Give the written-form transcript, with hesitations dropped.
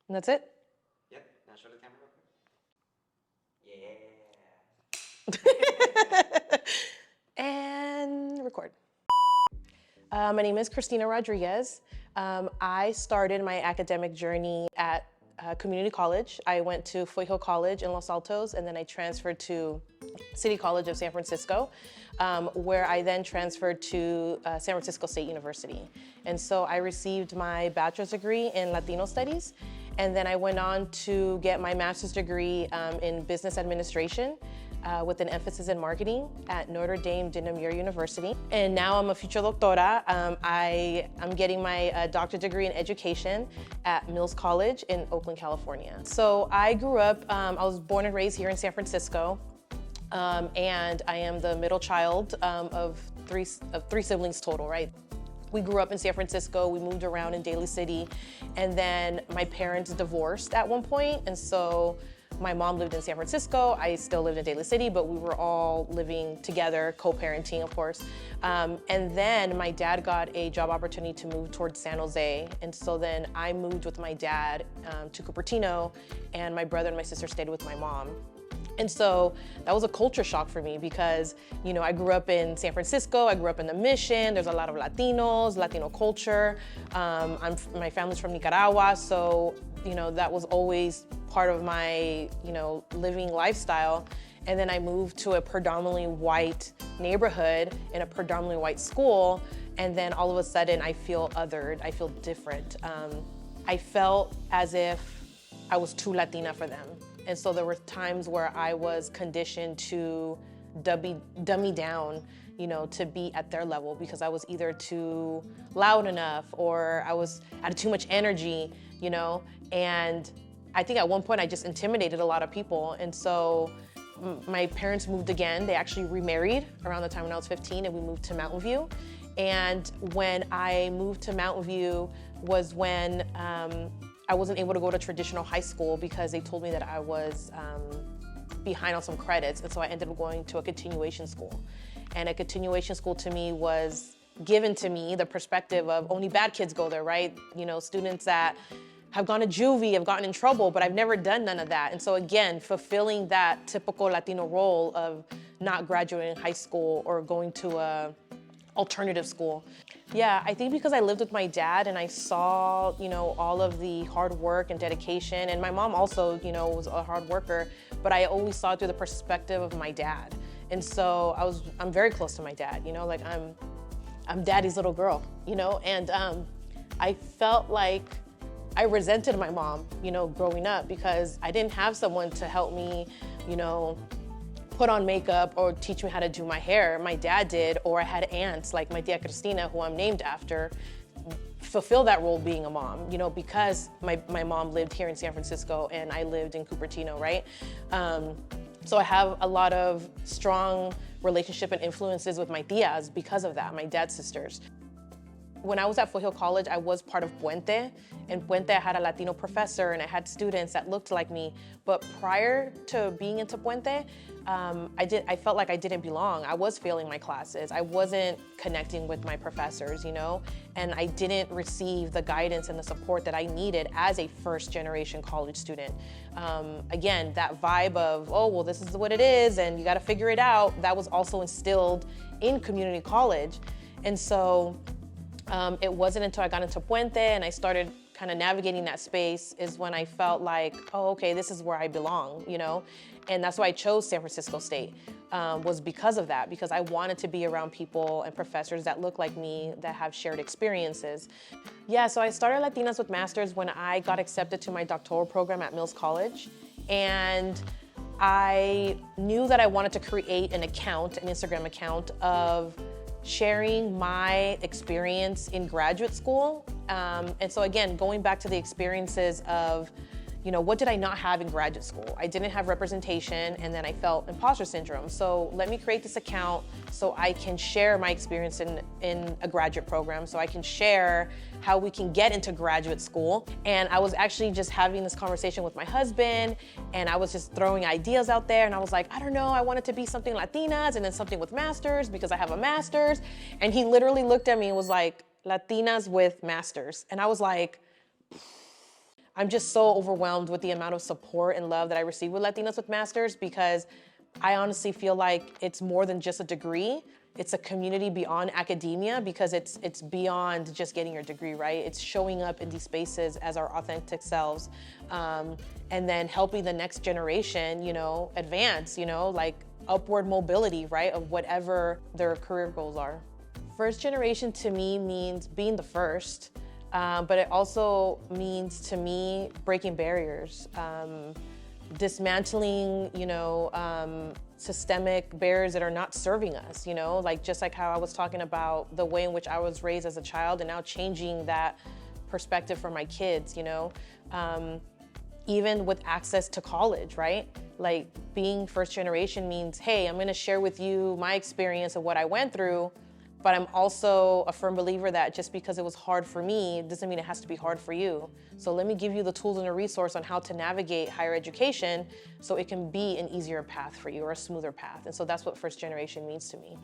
And that's it? Yep. Now show the camera real quick. Yeah. And record. My name is Christina Rodriguez. I started my academic journey at community college. I went to Foothill College in Los Altos, and then I transferred to City College of San Francisco, where I then transferred to San Francisco State University. And so I received my bachelor's degree in Latino studies, and then I went on to get my master's degree in business administration with an emphasis in marketing at Notre Dame de Namur University. And now I'm a future doctora. I'm getting my doctorate degree in education at Mills College in Oakland, California. So I grew up, I was born and raised here in San Francisco. And I am the middle child of three siblings total, right? We grew up in San Francisco, we moved around in Daly City, and then my parents divorced at one point, and so my mom lived in San Francisco, I still lived in Daly City, but we were all living together, co-parenting, of course. And then my dad got a job opportunity to move towards San Jose, and so then I moved with my dad to Cupertino, and my brother and my sister stayed with my mom. And so that was a culture shock for me because, you know, I grew up in San Francisco, I grew up in the Mission, there's a lot of Latinos, Latino culture. My family's from Nicaragua, so, you know, that was always part of my, you know, living lifestyle. And then I moved to a predominantly white neighborhood in a predominantly white school, and then all of a sudden I feel othered, I feel different. I felt as if I was too Latina for them. And so there were times where I was conditioned to dummy down, you know, to be at their level because I was either too loud enough or I had too much energy, you know? And I think at one point I just intimidated a lot of people. And so my parents moved again. They actually remarried around the time when I was 15 and we moved to Mountain View. And when I moved to Mountain View was when I wasn't able to go to traditional high school because they told me that I was behind on some credits, and so I ended up going to a continuation school. And a continuation school to me was given to me the perspective of only bad kids go there, right? You know, students that have gone to juvie, have gotten in trouble, but I've never done none of that. And so again, fulfilling that typical Latino role of not graduating high school or going to a alternative school. Yeah, I think because I lived with my dad and I saw, you know, all of the hard work and dedication, and my mom also, you know, was a hard worker, but I always saw it through the perspective of my dad. And so I'm very close to my dad, you know, like I'm daddy's little girl, you know, and I felt like I resented my mom, you know, growing up because I didn't have someone to help me, you know, put on makeup or teach me how to do my hair. My dad did, or I had aunts like my tia Christina, who I'm named after, fulfill that role being a mom, you know, because my mom lived here in San Francisco and I lived in Cupertino, right? So I have a lot of strong relationship and influences with my tias because of that, my dad's sisters. When I was at Foothill College, I was part of Puente. And Puente, I had a Latino professor and I had students that looked like me. But prior to being into Puente, I felt like I didn't belong. I was failing my classes. I wasn't connecting with my professors, you know? And I didn't receive the guidance and the support that I needed as a first generation college student. Again, that vibe of, oh, well, this is what it is and you gotta figure it out, that was also instilled in community college. And so, it wasn't until I got into Puente and I started kind of navigating that space is when I felt like, oh, okay, this is where I belong, you know? And that's why I chose San Francisco State, was because of that, because I wanted to be around people and professors that look like me, that have shared experiences. Yeah, so I started Latinas with Masters when I got accepted to my doctoral program at Mills College. And I knew that I wanted to create an Instagram account of sharing my experience in graduate school. And so again, going back to the experiences of, you know, what did I not have in graduate school? I didn't have representation, and then I felt imposter syndrome. So let me create this account so I can share my experience in a graduate program, so I can share how we can get into graduate school. And I was actually just having this conversation with my husband, and I was just throwing ideas out there, and I was like, I don't know, I wanted to be something Latinas and then something with masters because I have a master's. And he literally looked at me and was like, Latinas with Masters. And I was like, I'm just so overwhelmed with the amount of support and love that I receive with Latinas with Masters, because I honestly feel like it's more than just a degree. It's a community beyond academia, because it's beyond just getting your degree, right? It's showing up in these spaces as our authentic selves, and then helping the next generation, advance, like upward mobility, right, of whatever their career goals are. First generation to me means being the first, but it also means to me breaking barriers, dismantling, systemic barriers that are not serving us, just like how I was talking about the way in which I was raised as a child, and now changing that perspective for my kids, even with access to college, right? Like, being first generation means, hey, I'm gonna share with you my experience of what I went through, but I'm also a firm believer that just because it was hard for me doesn't mean it has to be hard for you. So let me give you the tools and a resource on how to navigate higher education so it can be an easier path for you, or a smoother path. And so that's what first generation means to me.